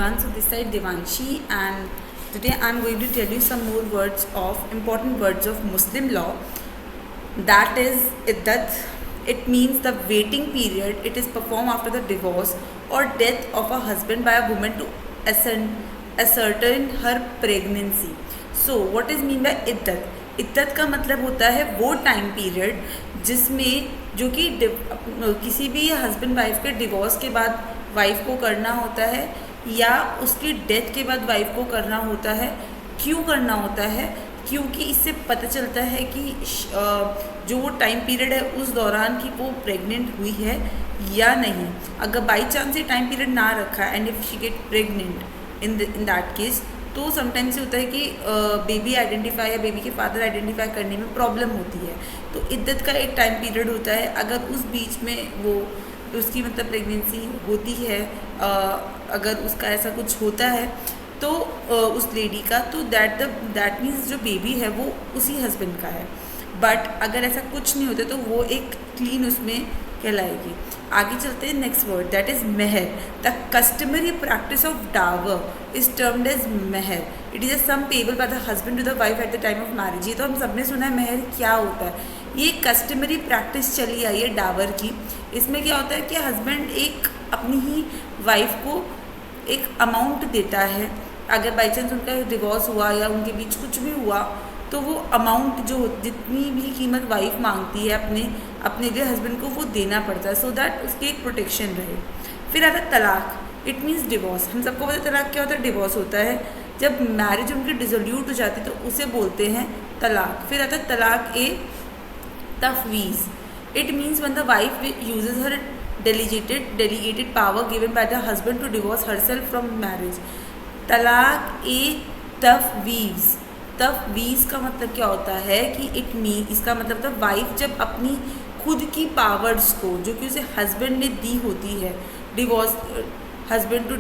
everyone, so this side Devanshi, and today I am going to tell you some more words of important words of Muslim law. That is iddat. It means the waiting period. It is performed after the divorce or death of a husband by a woman to ascertain her pregnancy. So what is mean by iddat? इद्दत का मतलब होता है वो time period जिसमें जो कि किसी भी हस्बैंड वाइफ के डिवोर्स के बाद वाइफ को करना होता है या उसकी डेथ के बाद वाइफ को करना होता है। क्यों करना होता है? क्योंकि इससे पता चलता है कि जो वो टाइम पीरियड है उस दौरान कि वो प्रेग्नेंट हुई है या नहीं। अगर बाई चांस ये टाइम पीरियड ना रखा and if she get pregnant in that case, तो समटाइम्स होता है कि बेबी आइडेंटिफाई या बेबी के फादर आइडेंटिफाई करने में प्रॉब्लम होती है। तो इद्दत का एक टाइम पीरियड होता है। अगर उस बीच में वो उसकी मतलब प्रेगनेंसी होती है, अगर उसका ऐसा कुछ होता है तो उस लेडी का, तो दैट मीन्स जो बेबी है वो उसी हस्बैंड का है। बट अगर ऐसा कुछ नहीं होता तो वो एक क्लीन उसमें कहलाएगी। आगे चलते हैं next word, that is mehr. The customary practice of dower is termed as mehr. It is a sum payable by the husband to the wife at the time of marriage. ये तो हम सबने सुना है मेहर क्या होता है। ये कस्टमरी प्रैक्टिस चली आई है डावर की। इसमें क्या होता है कि हस्बैंड एक अपनी ही वाइफ को एक अमाउंट देता है। अगर बाई चांस उनका डिवोर्स हुआ या उनके बीच कुछ भी हुआ तो वो अमाउंट जो जितनी भी कीमत वाइफ मांगती है अपने लिए हस्बैंड को वो देना पड़ता है, सो दैट उसकी एक प्रोटेक्शन रहे। फिर आता है तलाक। It means divorce. हम सबको पता है तलाक क्या होता है। डिवोर्स होता है जब मैरिज उनकी डिसोल्यूट हो जाती है तो उसे बोलते हैं तलाक। फिर आता है तलाक ए तफवीज़। It means when the wife uses her delegated power given by the husband to divorce herself from marriage. तलाक ए तफवीज़। तफवीज़ का मतलब क्या होता है कि इसका मतलब था वाइफ जब अपनी खुद की पावर्स को जो कि उसे हस्बैंड ने दी होती है हस्बैंड टू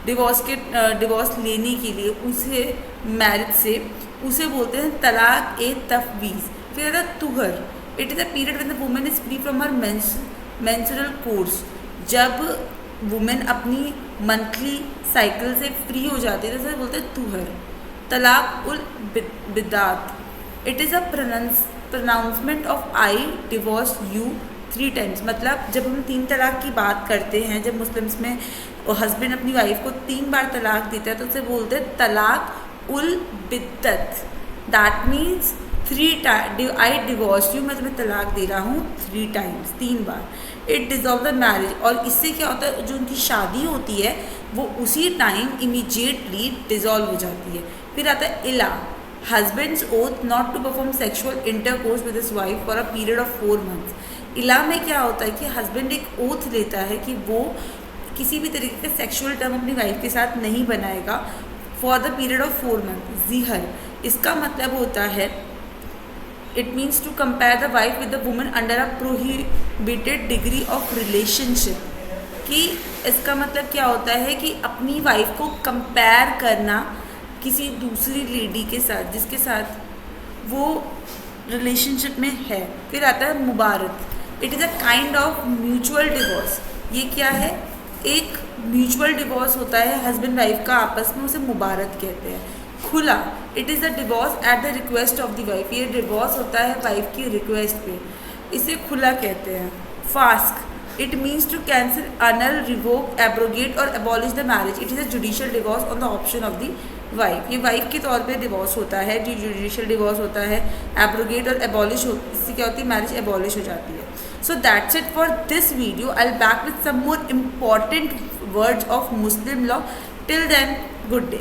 डिवोर्स लेने के लिए उसे मैरिज से उसे बोलते हैं तलाक ए तफवीज़। फिर आता तुहर। It is a period when the women is free from her menstrual course. जब वुमेन अपनी मंथली साइकिल से फ्री हो जाती है तो उसे बोलते हैं तुहर। तलाक उल बिदात। It is a pronouncement of I divorce you 3 times. मतलब जब हम 3 तलाक की बात करते हैं, जब मुस्लिम्स में हस्बैंड अपनी वाइफ को 3 बार तलाक देता है तो उसे बोलते हैं तलाक उल बिद्दत। That means 3 time I divorce you, मैं तुम्हें तलाक दे रहा हूँ 3 टाइम्स, 3 बार। It dissolve the marriage. और इससे क्या होता है, जो उनकी शादी होती है वो उसी टाइम इमीडिएटली डिजॉल्व हो जाती है। फिर आता है इला। Husband's oath not to perform sexual intercourse with his wife for a period of 4 months. इला में क्या होता है कि हस्बैंड एक ओथ लेता है कि वो किसी भी तरीके का सेक्शुअल टर्म अपनी वाइफ के साथ नहीं बनाएगा for the period of 4 month. जिहर। इसका मतलब होता है it means to compare the wife with the woman under a prohibited degree of relationship. कि इसका मतलब क्या होता है कि अपनी वाइफ को कंपेयर करना किसी दूसरी लेडी के साथ जिसके साथ वो रिलेशनशिप में है। फिर आता है मुबारक। It is a kind of mutual divorce. ये क्या है? एक म्यूचुअल डिवोर्स होता है हस्बैंड वाइफ का आपस में, उसे मुबारक कहते हैं। खुला। It is the divorce at the request of the wife. ये डिवोर्स होता है वाइफ की रिक्वेस्ट पे, इसे खुला कहते हैं। फास्क। It means to cancel, annul, revoke, abrogate और abolish the marriage. It is a judicial divorce on the option of the wife. ये वाइफ के तौर पे डिवोर्स होता है, जो जुडिशियल डिवोर्स होता है। एब्रोगेट और एबॉलिश इससे क्या होती है, मैरिज एबॉलिश हो जाती है। So that's it for this video. I will back with some more important words of Muslim law. Till then, good day.